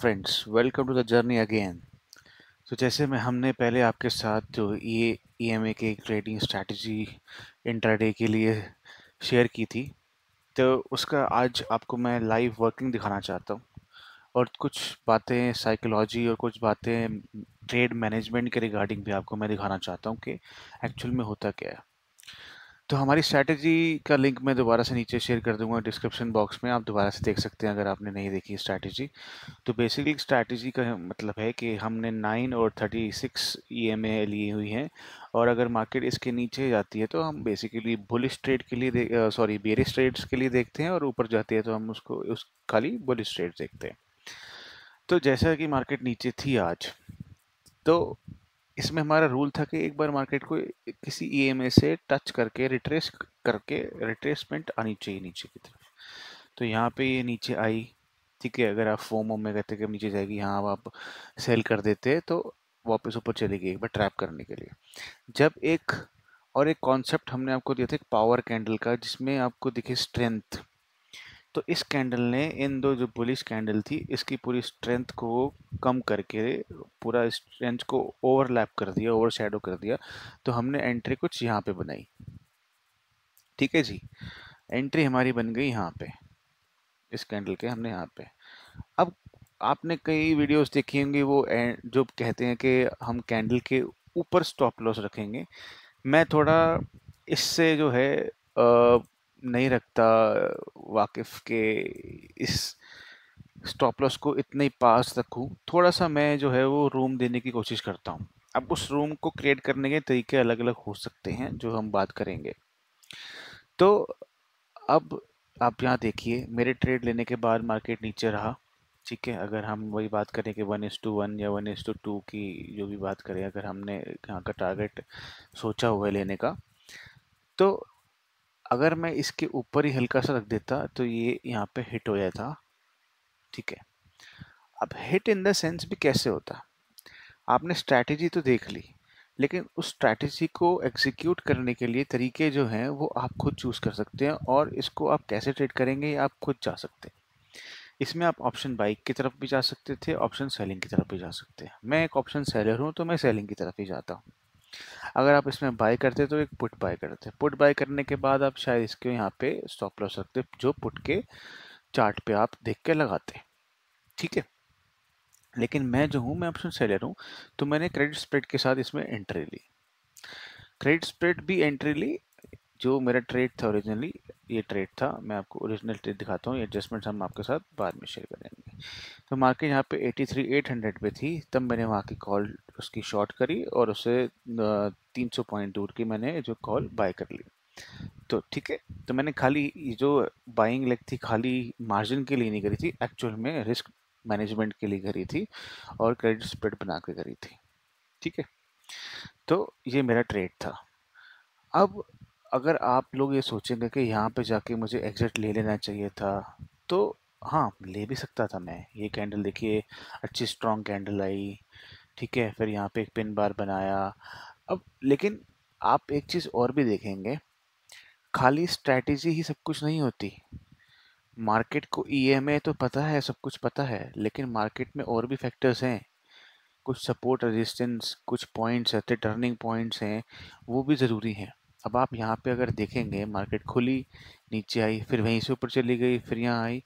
Friends, welcome to the journey again. तो जैसे मैं हमने पहले आपके साथ जो ये ईएमए के ट्रेडिंग स्ट्रैटेजी इंट्राडे के लिए शेयर की थी, तो उसका आज आपको मैं लाइव वर्किंग दिखाना चाहता हूँ और कुछ बातें साइकोलॉजी और कुछ बातें ट्रेड मैनेजमेंट के रिगार्डिंग भी आपको मैं दिखाना चाहता हूँ कि एक्चुअल में होता क्या है। तो हमारी स्ट्रैटेजी का लिंक मैं दोबारा से नीचे शेयर कर दूंगा डिस्क्रिप्शन बॉक्स में, आप दोबारा से देख सकते हैं अगर आपने नहीं देखी स्ट्रैटेजी। तो बेसिकली स्ट्रैटेजी का मतलब है कि हमने 9 और 36 ईएमए ली हुई हैं, और अगर मार्केट इसके नीचे जाती है तो हम बेसिकली बुलिश ट्रेड के लिए सॉरी बेरिश ट्रेड्स के लिए देखते हैं, और ऊपर जाती है तो हम उसको उस खाली बुलिश ट्रेड देखते हैं। तो जैसा कि मार्केट नीचे थी आज, तो इसमें हमारा रूल था कि एक बार मार्केट को किसी ईएमए से टच करके रिट्रेस करके रिट्रेसमेंट आनी चाहिए नीचे की तरफ। तो यहाँ पे ये नीचे आई, ठीक है। अगर आप फोमो में कहते कि नीचे जाएगी, यहाँ आप सेल कर देते तो वापस ऊपर चली गई एक बार ट्रैप करने के लिए। जब एक कॉन्सेप्ट हमने आपको दिया था एक पावर कैंडल का, जिसमें आपको दिखे स्ट्रेंथ। तो इस कैंडल ने इन दो जो बुलिश कैंडल थी इसकी पूरी स्ट्रेंथ को कम करके पूरा स्ट्रेंथ को ओवरलैप कर दिया, ओवर शैडो कर दिया। तो हमने एंट्री कुछ यहाँ पे बनाई, ठीक है जी। एंट्री हमारी बन गई यहाँ पे, इस कैंडल के हमने यहाँ पे। अब आपने कई वीडियोस देखी होंगी वो जो कहते हैं कि हम कैंडल के ऊपर स्टॉप लॉस रखेंगे। मैं थोड़ा इससे जो है नहीं रखता वाकिफ के इस स्टॉप लॉस को इतने ही पास रखूं। थोड़ा सा मैं जो है वो रूम देने की कोशिश करता हूं। अब उस रूम को क्रिएट करने के तरीके अलग अलग हो सकते हैं जो हम बात करेंगे। तो अब आप यहाँ देखिए, मेरे ट्रेड लेने के बाद मार्केट नीचे रहा, ठीक है। अगर हम वही बात करें कि 1:1 या 1:2 की जो भी बात करें, अगर हमने यहाँ का टारगेट सोचा हुआ है लेने का, तो अगर मैं इसके ऊपर ही हल्का सा रख देता तो ये यहाँ पे हिट हो जाता, ठीक है। अब हिट इन द सेंस भी कैसे होता, आपने स्ट्रैटेजी तो देख ली, लेकिन उस स्ट्रैटेजी को एग्जीक्यूट करने के लिए तरीके जो हैं वो आप खुद चूज कर सकते हैं, और इसको आप कैसे ट्रेड करेंगे ये आप खुद जा सकते हैं। इसमें आप ऑप्शन बाइक की तरफ भी जा सकते थे, ऑप्शन सेलिंग की तरफ भी जा सकते हैं। मैं एक ऑप्शन सेलर हूँ तो मैं सेलिंग की तरफ ही जाता हूँ। अगर आप इसमें बाय करते तो एक पुट बाय करते, पुट बाय करने के बाद आप शायद इसके यहाँ पे स्टॉप लॉस रखते जो पुट के चार्ट पे आप देख के लगाते, ठीक है। लेकिन मैं जो हूँ मैं ऑप्शन सेलर हूँ, तो मैंने क्रेडिट स्प्रेड के साथ इसमें एंट्री ली। क्रेडिट स्प्रेड भी एंट्री ली। जो मेरा ट्रेड था ओरिजिनली, ये ट्रेड था, मैं आपको ओरिजिनल ट्रेड दिखाता हूँ, एडजस्टमेंट्स हम आपके साथ बाद में शेयर करेंगे। तो मार्केट यहाँ पे 83,800 पे थी, तब मैंने वहाँ की कॉल उसकी शॉर्ट करी और उसे 300 पॉइंट दूर की मैंने जो कॉल बाय कर ली। तो ठीक है, तो मैंने खाली ये जो बाइंग लेग थी खाली मार्जिन के लिए नहीं करी थी, एक्चुअल में रिस्क मैनेजमेंट के लिए करी थी और क्रेडिट स्प्रेड बना के करी थी, ठीक है। तो ये मेरा ट्रेड था। अब अगर आप लोग ये सोचेंगे कि यहाँ पे जाके मुझे एग्जिट ले लेना चाहिए था, तो हाँ, ले भी सकता था मैं। ये कैंडल देखिए, अच्छी स्ट्रॉन्ग कैंडल आई, ठीक है। फिर यहाँ पे एक पिन बार बनाया। अब लेकिन आप एक चीज़ और भी देखेंगे, खाली स्ट्रैटेजी ही सब कुछ नहीं होती। मार्केट को ईएमए तो पता है, सब कुछ पता है, लेकिन मार्केट में और भी फैक्टर्स हैं। कुछ सपोर्ट रेजिस्टेंस, कुछ पॉइंट्स है, टर्निंग पॉइंट्स हैं, वो भी ज़रूरी हैं। अब आप यहाँ पे अगर देखेंगे, मार्केट खुली, नीचे आई, फिर वहीं से ऊपर चली गई, फिर यहाँ आई,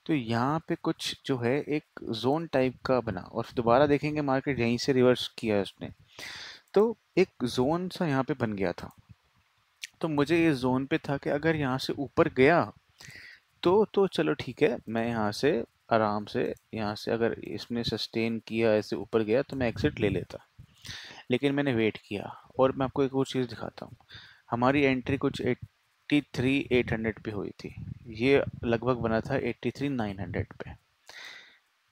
तो यहाँ पे कुछ जो है एक जोन टाइप का बना, और फिर दोबारा देखेंगे मार्केट यहीं से रिवर्स किया उसने, तो एक जोन सा यहाँ पे बन गया था। तो मुझे इस जोन पे था कि अगर यहाँ से ऊपर गया तो चलो ठीक है, मैं यहाँ से आराम से, यहाँ से अगर इसमें सस्टेन किया ऐसे ऊपर गया तो मैं एग्जिट ले लेता। लेकिन मैंने वेट किया, और मैं आपको एक और चीज़ दिखाता हूँ। हमारी एंट्री कुछ 83,800 पे हुई थी, ये लगभग बना था 83,900 पे।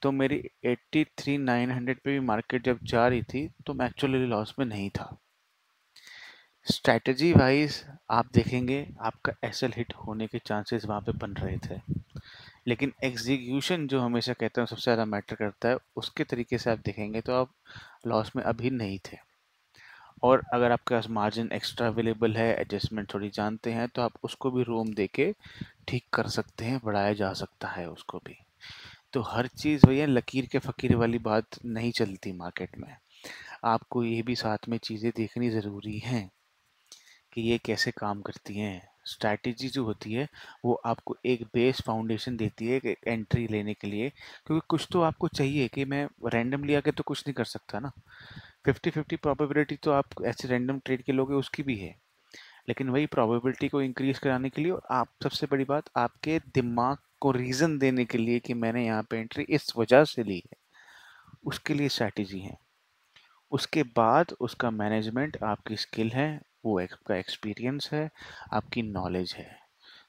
तो मेरी 83,900 पे भी मार्केट जब जा रही थी तो मैं एक्चुअली लॉस में नहीं था। स्ट्रैटेजी वाइज आप देखेंगे आपका एसएल हिट होने के चांसेस वहाँ पे बन रहे थे, लेकिन एग्जीक्यूशन जो हमेशा कहते हैं सबसे ज़्यादा मैटर करता है, उसके तरीके से आप देखेंगे तो आप लॉस में अभी नहीं थे। और अगर आपके पास मार्जिन एक्स्ट्रा अवेलेबल है, एडजस्टमेंट थोड़ी जानते हैं, तो आप उसको भी रूम देके ठीक कर सकते हैं, बढ़ाया जा सकता है उसको भी। तो हर चीज़ भैया लकीर के फ़कीर वाली बात नहीं चलती मार्केट में। आपको ये भी साथ में चीज़ें देखनी ज़रूरी हैं कि ये कैसे काम करती हैं। स्ट्रैटेजी जो होती है वो आपको एक बेस फाउंडेशन देती है एक एंट्री लेने के लिए, क्योंकि कुछ तो आपको चाहिए कि मैं रैंडमली आके तो कुछ नहीं कर सकता ना। 50-50 प्रोबेबिलिटी तो आप ऐसे रैंडम ट्रेड के लोगे उसकी भी है, लेकिन वही प्रोबेबिलिटी को इंक्रीज कराने के लिए, और आप सबसे बड़ी बात आपके दिमाग को रीज़न देने के लिए कि मैंने यहाँ पे एंट्री इस वजह से ली है, उसके लिए स्ट्रैटेजी है। उसके बाद उसका मैनेजमेंट आपकी स्किल है, वो आपका एक्सपीरियंस है, आपकी नॉलेज है।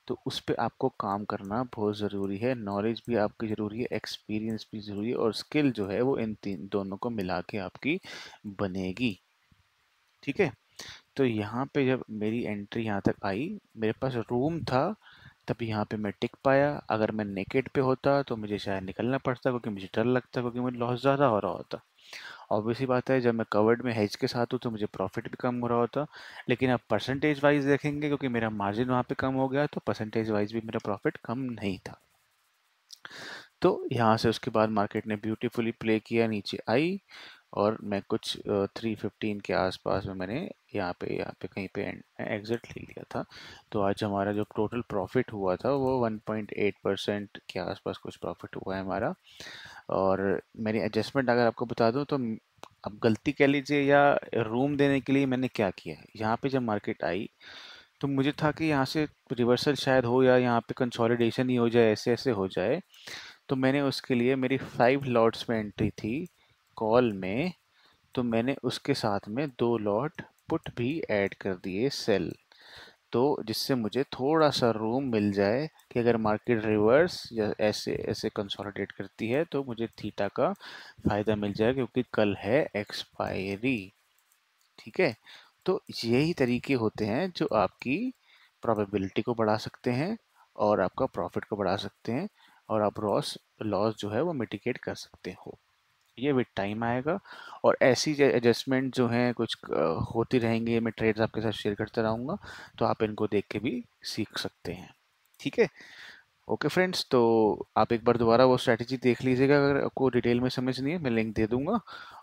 तो उस पे आपको काम करना बहुत ज़रूरी है। नॉलेज भी आपकी ज़रूरी है, एक्सपीरियंस भी ज़रूरी है, और स्किल जो है वो इन तीन दोनों को मिला के आपकी बनेगी। ठीक है। तो यहाँ पे जब मेरी एंट्री यहाँ तक आई, मेरे पास रूम था, तब यहाँ पे मैं टिक पाया। अगर मैं नेकेड पे होता तो मुझे शायद निकलना पड़ता, क्योंकि मुझे डर लगता, क्योंकि मुझे लॉस ज़्यादा हो रहा होता। ऑब्वियसली बात है, जब मैं कवर्ड में हेज के साथ हूँ तो मुझे प्रॉफिट भी कम हो रहा होता। लेकिन अब परसेंटेज वाइज देखेंगे, क्योंकि मेरा मार्जिन वहाँ पे कम हो गया, तो परसेंटेज वाइज भी मेरा प्रॉफिट कम नहीं था। तो यहाँ से उसके बाद मार्केट ने ब्यूटीफुली प्ले किया, नीचे आई, और मैं कुछ 315 के आसपास में मैंने यहाँ पे कहीं पे एग्जिट ले लिया था। तो आज हमारा जो टोटल प्रॉफिट हुआ था वो 1.8% के आसपास कुछ प्रॉफिट हुआ है हमारा। और मेरी एडजस्टमेंट अगर आपको बता दूं तो अब गलती कह लीजिए या रूम देने के लिए मैंने क्या किया है, यहाँ पे जब मार्केट आई तो मुझे था कि यहाँ से रिवर्सल शायद हो, या यहाँ पे कंसोलिडेशन ही हो जाए, ऐसे ऐसे हो जाए। तो मैंने उसके लिए, मेरी 5 लॉट्स में एंट्री थी कॉल में, तो मैंने उसके साथ में 2 लॉट पुट भी ऐड कर दिए सेल, तो जिससे मुझे थोड़ा सा रूम मिल जाए कि अगर मार्केट रिवर्स या ऐसे ऐसे कंसोलिडेट करती है तो मुझे थीटा का फ़ायदा मिल जाए, क्योंकि कल है एक्सपायरी। ठीक है। तो यही तरीके होते हैं जो आपकी प्रोबेबिलिटी को बढ़ा सकते हैं, और आपका प्रॉफिट को बढ़ा सकते हैं, और आप लॉस लॉस जो है वो मिटिगेट कर सकते हो। ये विद टाइम आएगा, और ऐसी एडजस्टमेंट जो हैं कुछ होती रहेंगी, मैं ट्रेड्स आपके साथ शेयर करता रहूँगा, तो आप इनको देख के भी सीख सकते हैं। ठीक है। ओके फ्रेंड्स, तो आप एक बार दोबारा वो स्ट्रैटेजी देख लीजिएगा, अगर आपको डिटेल में समझ नहीं है मैं लिंक दे दूंगा।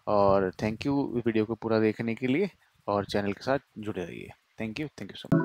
और थैंक यू वीडियो को पूरा देखने के लिए, और चैनल के साथ जुड़े रहिए। Thank you so much.